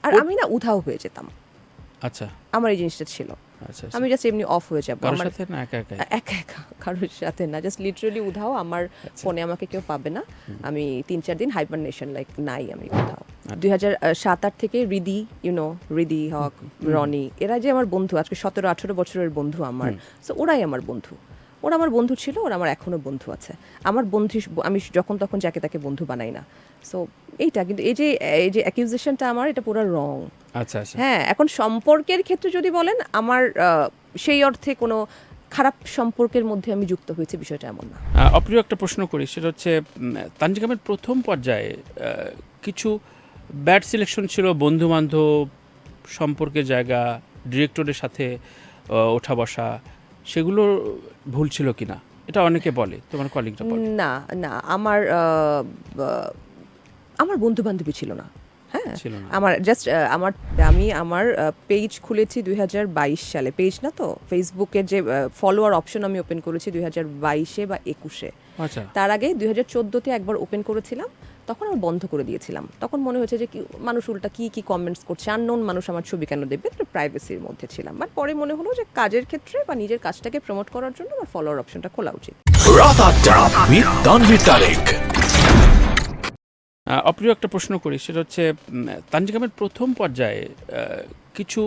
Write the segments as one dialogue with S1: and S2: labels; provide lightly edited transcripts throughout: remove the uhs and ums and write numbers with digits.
S1: আর আমি না উধাও হয়ে যেতাম।
S2: আচ্ছা
S1: আমার এই জিনিসটা ছিল।
S2: আচ্ছা
S1: আমি জাস্ট এমনি অফ হয়ে যাবো।
S2: কারোর
S1: আমার
S2: সাথে না একা একাই?
S1: একা একা কারোর সাথে না, জাস্ট লিটারালি উধাও। আমার
S2: আচ্ছা।
S1: ফোনে আমাকে কেউ পাবে না। আমি ৩-৪ দিন হাইবারনেশন, লাইক নাই আমি কোথাও।
S2: আচ্ছা।
S1: ২০০৭-৮ থেকে রিদি, রিদি হক, রনি, এরা যে আমার বন্ধু, আজকে ১৭-১৮ বছরের বন্ধু আমার। সো ওরাই আমার বন্ধু। ওরা আমার বন্ধু ছিল, ওরা আমার এখনো বন্ধু আছে। আমার বন্ধু, আমি যখন তখন যাকে তাকে বন্ধু বানাই না। সো এইটা কিন্তু এই যে অ্যাকিউজেশনটা আমার, এটা পুরো রং।
S2: আচ্ছা আচ্ছা
S1: হ্যাঁ, এখন সম্পর্কের ক্ষেত্রে যদি বলেন, আমার সেই অর্থে কোনো খারাপ সম্পর্কের মধ্যে আমি যুক্ত হয়েছি, বিষয়টা এমন না।
S2: অপ্রিয় একটা প্রশ্ন করি, সেটা হচ্ছে তানজিম আহমেদ প্রথম পর্যায়ে কিছু ব্যাড সিলেকশন ছিল, বন্ধু বান্ধব, সম্পর্কের জায়গা, ডিরেক্টরের সাথে ওঠা বসা, সেগুলো ভুল ছিল কিনা এটা অনেকে বলে, তোমার কলিগরা বলে।
S1: না, না, আমার বন্ধু বান্ধবী ছিল না। হ্যাঁ,
S2: ছিল না।
S1: আমার জাস্ট আমার পেজ খুলেছি ২০২২ সালে। পেজ না তো, ফেসবুকের যে ফলোয়ার অপশন আমি ওপেন করেছি ২০২২-এ বা ২১-এ।
S2: আচ্ছা
S1: তার আগে ২০১৪-তে একবার ওপেন করেছিলাম, তখন আমি বন্ধ করে দিয়েছিলাম। তখন মনে হয়েছে যে কি মানুষ উল্টা কি কমেন্টস করছে, আননোন মানুষ আমার ছবি কেন দেখবে, তো প্রাইভেসির মধ্যে ছিলাম। বাট পরে মনে হলো যে কাজের ক্ষেত্রে বা নিজের কাজটাকে প্রমোট করার জন্য আমার ফলোয়ার অপশনটা খোলা উচিত।
S3: রাত ৮টা with তানভীর তারেক।
S2: অপ্রিয় একটা প্রশ্ন করি, সেটা হচ্ছে তানজিম আহমেদ প্রথম পর্যায়ে কিছু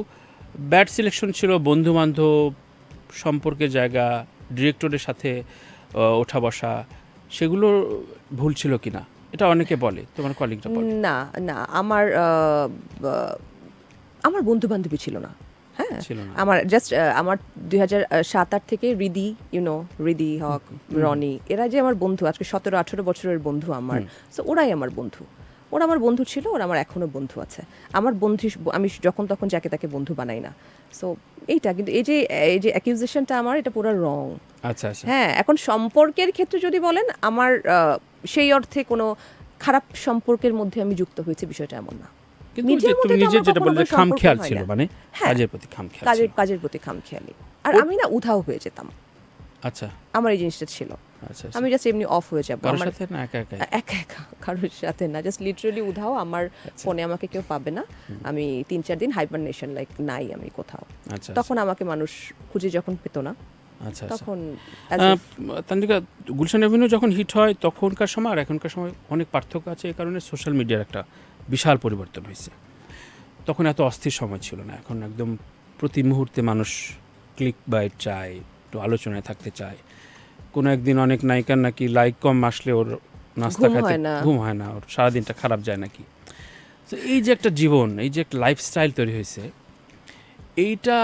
S2: ব্যাড সিলেকশন ছিল, বন্ধু বান্ধব, সম্পর্কের জায়গা, ডিরেক্টরের সাথে ওঠা বসা, সেগুলো ভুল ছিল কিনা এটা অনেকে বলে, তোমার কলিগরা বলে।
S1: না, না, আমার বন্ধু বান্ধবী ছিল না। হ্যাঁ,
S2: ছিল না।
S1: আমার জাস্ট আমার ২০০৭-৮ থেকে রিদি হক, রনি, এরা যে আমার বন্ধু, আজকে ১৭-১৮ বছরের বন্ধু আমার। সো ওরাই আমার বন্ধু। ওরা আমার বন্ধু ছিল, ওরা আমার এখনো বন্ধু আছে। আমার বন্ধু, আমি যখন তখন যাকে তাকে বন্ধু বানাই না। সো এইটা কিন্তু এই যে অ্যাকিউজেশনটা আমার, এটা পুরো রং।
S2: আচ্ছা আচ্ছা
S1: হ্যাঁ, এখন সম্পর্কের ক্ষেত্রে যদি বলেন, আমার সেই অর্থে কোনো খারাপ সম্পর্কের মধ্যে আমি যুক্ত হয়েছি, বিষয়টা এমন না।
S2: কিন্তু
S1: নিজের
S2: তুমি
S1: মধ্যে তো
S2: নিজের
S1: আমার
S2: যেটা
S1: কখনো
S2: বললে
S1: কোনো সম্পর্ক
S2: খামখেয়াল
S1: হয়
S2: ছিল,
S1: না।
S2: মানে
S1: হ্যাঁ,
S2: কাজের প্রতি খামখেয়াল ছিল।
S1: কাজের প্রতি খামখেয়ালি। আর আমি না উধাও হয়ে যেতাম।
S2: আচ্ছা
S1: আমার এই জিনিসটা ছিল।
S2: আচ্ছা
S1: আমি জাস্ট এমনি অফ হয়ে যাবো।
S2: কারোর
S1: আমার
S2: সাথে না একা একাই?
S1: একা একা কারোর সাথে না, জাস্ট লিটারালি উধাও। আমার ফোনে আমাকে কেউ পাবে না। আমি ৩-৪ দিন হাইবারনেশন, লাইক নাই আমি কোথাও।
S2: আচ্ছা
S1: তখন আমাকে মানুষ খুঁজে যখন পেত না,
S2: আচ্ছা আচ্ছা
S1: তখন
S2: তানজিকা, গুলশান এভিনিউ যখন হিট হয় তখনকার সময় আর এখনকার সময় অনেক পার্থক্য আছে। এই কারণে সোশ্যাল মিডিয়ার একটা বিশাল পরিবর্তন হয়েছে। তখন এত অস্থির সময় ছিল না, এখন একদম প্রতি মুহূর্তে মানুষ ক্লিক বাইট চায়, একটু আলোচনায় থাকতে চায়। কোনো একদিন অনেক নায়িকার নাকি লাইক কম আসলে ওর নাস্তা
S1: ঘুম
S2: খাইতে
S1: হয় না।
S2: ঘুম হয় না, ওর সারাদিনটা খারাপ যায় নাকি। তো এই যে একটা জীবন, এই যে একটা লাইফস্টাইল তৈরি হয়েছে, এইটা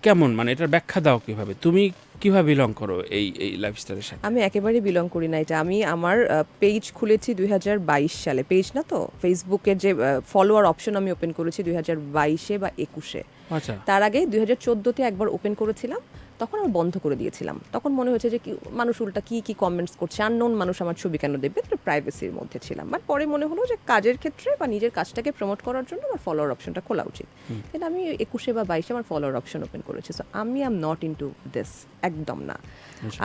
S2: কেমন, মানে এটার ব্যাখ্যা দাও কীভাবে, তুমি কীভাবে বিলং করো এই এই লাইফস্টাইলের সাথে?
S1: আমি একেবারেই বিলং করি না এটা। আমি আমার পেজ খুলেছি ২০২২ সালে। পেজ না তো, ফেসবুকের যে ফলোয়ার অপশন আমি ওপেন করেছি ২০২২-এ বা ২১-এ।
S2: আচ্ছা
S1: তার আগে ২০১৪-তে একবার ওপেন করেছিলাম, তখন আমি বন্ধ করে দিয়েছিলাম। তখন মনে হয়েছে যে কি মানুষ উল্টা কি কমেন্টস করছে, আননোন মানুষ আমার ছবি কেন দেখবে, তো প্রাইভেসির মধ্যে ছিলাম। বাট পরে মনে হলো যে কাজের ক্ষেত্রে বা নিজের কাজটাকে প্রমোট করার জন্য আমার ফলোয়ার অপশনটা খোলা উচিত। তাহলে আমি ২১-এ বা ২২-এ আমার ফলোয়ার অপশন ওপেন করেছি। সো আমি আম নট ইনটু দিস, একদম না।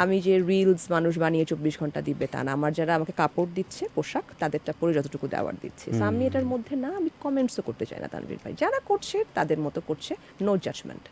S1: আমি যে রিলস মানুষ বানিয়ে ২৪ ঘন্টা দিবে তা না। আমার যারা আমাকে কাপড় দিচ্ছে, পোশাক, তাদেরটা পরে যতটুকু দেওয়ার দিচ্ছি। সো আমি এটার মধ্যে না, আমি কমেন্টসও করতে চাই না তানভীর ভাই। যারা করছে তাদের মতো করছে, নো জাজমেন্ট।